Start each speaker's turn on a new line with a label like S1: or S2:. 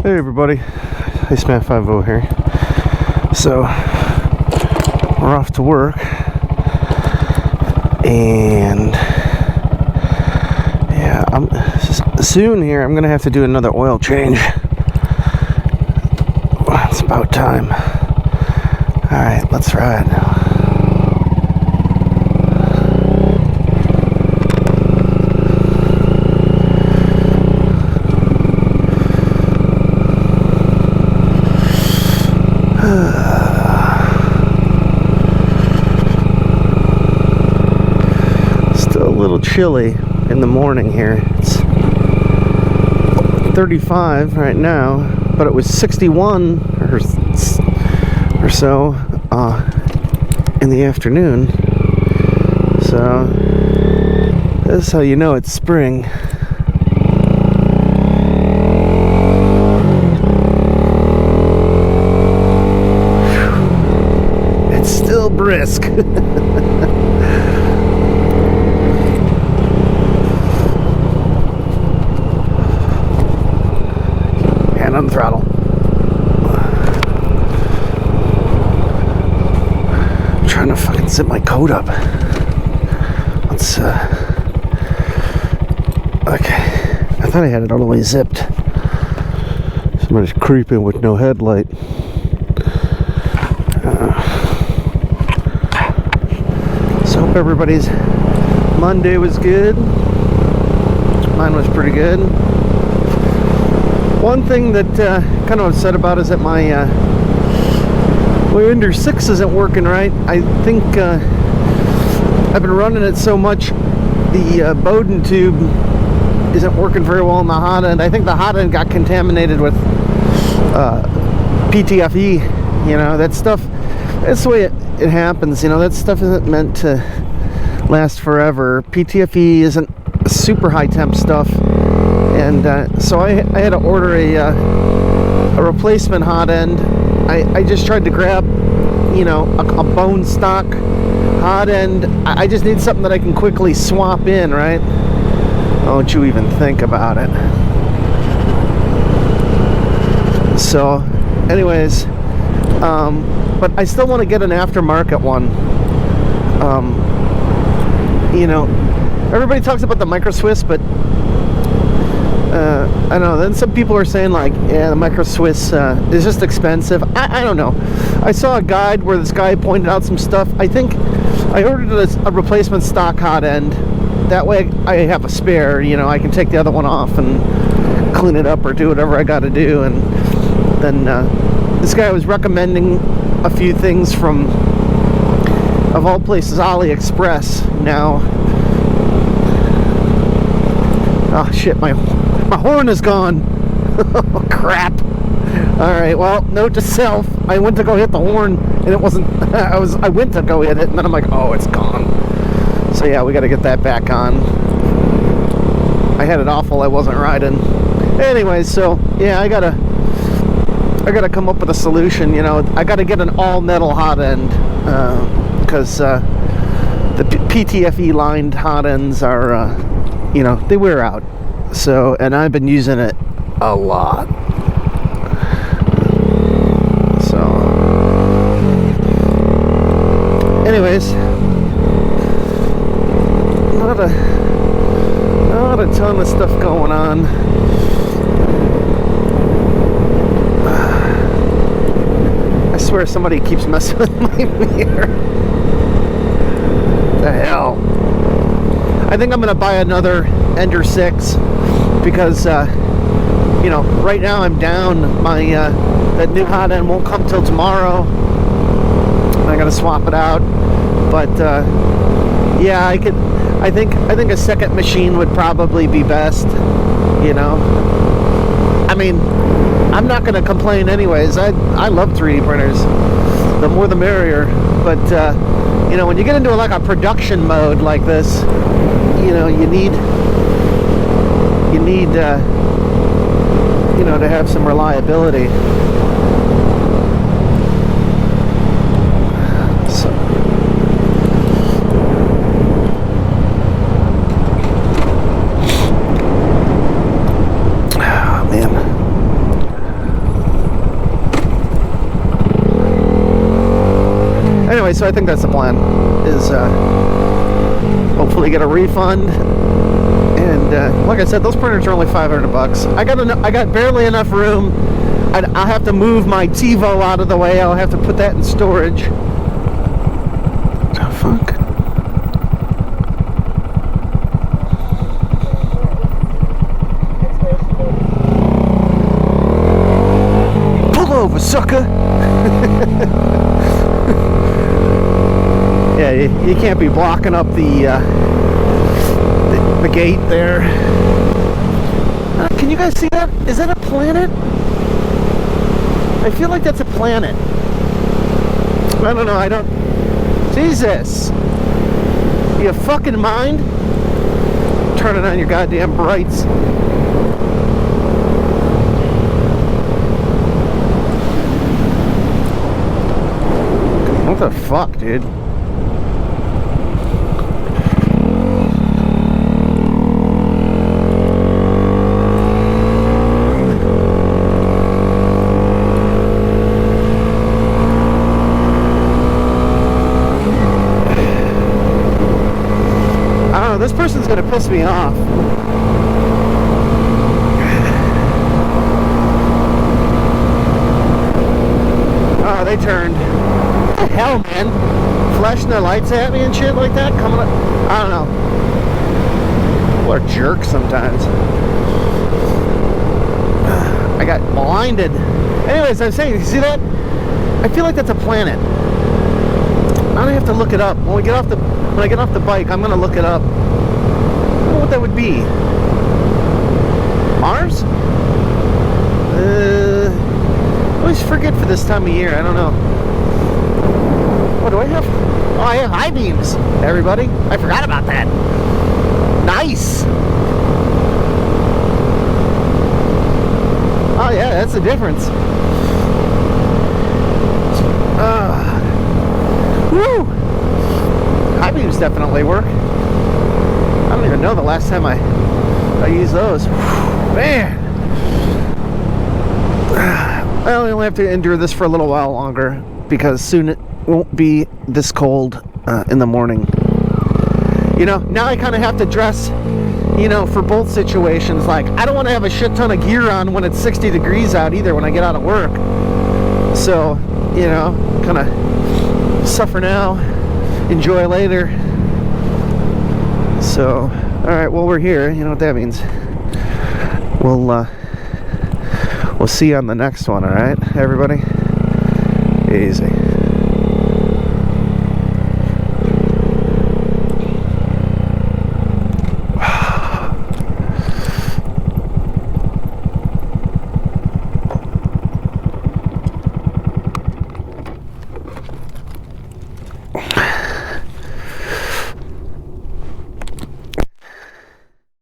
S1: Hey everybody, Iceman50 here. So we're off to work, and yeah, soon here I'm gonna have to do another oil change. It's about time. All right, let's ride now. Still a little chilly in the morning here. It's 35 right now, but it was 61 or so in the afternoon. So this is how you know it's spring. Still brisk. Hand on the throttle. I'm trying to fucking zip my coat up. Let's okay. I thought I had it all the way zipped. Somebody's creeping with no headlight. Hope everybody's Monday was good. Mine was pretty good. One thing that kind of upset about is that my Under 6 isn't working right. I think I've been running it so much, the Bowden tube isn't working very well in the hot end. I think the hot end got contaminated with PTFE. You know, that stuff, that's the way it happens. You know, that stuff isn't meant to last forever. PTFE isn't super high temp stuff, and so I had to order a replacement hot end. I just tried to grab, you know, a bone stock hot end. I just need something that I can quickly swap in, right? Don't you even think about it. So anyways, but I still want to get an aftermarket one. You know, everybody talks about the Micro Swiss, but I don't know. Then some people are saying like, yeah, the Micro Swiss is just expensive. I don't know. I saw a guide where this guy pointed out some stuff. I think I ordered a replacement stock hot end. That way I have a spare. You know, I can take the other one off and clean it up or do whatever I got to do. And then this guy was recommending a few things from, of all places, AliExpress. Now, oh shit, my horn is gone. Oh crap. Alright, well, note to self, I went to go hit the horn and it wasn't, I went to go hit it and then I'm like, oh, it's gone. So yeah, we gotta get that back on. I had it off while I wasn't riding. Anyways, so yeah, I gotta come up with a solution. You know, I gotta get an all metal hot end, because the PTFE lined hot ends are, you know, they wear out. So, and I've been using it a lot. So, anyways, not a ton of stuff going on. I swear somebody keeps messing with my mirror. The hell. I think I'm gonna buy another Ender 6 because you know, right now I'm down. My that new hot end won't come till tomorrow. I gotta swap it out. But yeah, I think a second machine would probably be best. You know, I mean, I'm not gonna complain anyways. I love 3D printers. The more the merrier. But you know, when you get into like a production mode like this, you know, you need you know, to have some reliability. So, oh man, anyway, so I think that's the plan, is hopefully get a refund. And like I said, those printers are only $500. I got barely enough room. I'll have to move my TiVo out of the way. I'll have to put that in storage. Oh, fuck. Pull over, sucker. Yeah, you can't be blocking up the gate there. Can you guys see that? Is that a planet? I feel like that's a planet. I don't know, I don't... Jesus! You fucking mind? Turning on your goddamn brights. What the fuck, dude? This person's gonna piss me off. Oh, they turned. What the hell, man? Flashing their lights at me and shit like that? Coming up. I don't know. People are jerks sometimes. I got blinded. Anyways, I was saying, you see that? I feel like that's a planet. I don't have to look it up. When I get off the bike, I'm gonna look it up. I don't know what that would be. Mars? I always forget for this time of year. I don't know. What do I have? Oh, I have high beams, everybody. I forgot about that. Nice. Oh yeah, that's the difference. Woo! High beams definitely work. I don't even know the last time I used those. Man! Well, we only have to endure this for a little while longer because soon it won't be this cold in the morning. You know, now I kind of have to dress, you know, for both situations. Like, I don't want to have a shit ton of gear on when it's 60 degrees out either when I get out of work. So, you know, kind of suffer now, enjoy later. So, alright, well, we're here. You know what that means. We'll see you on the next one, alright, everybody? Easy.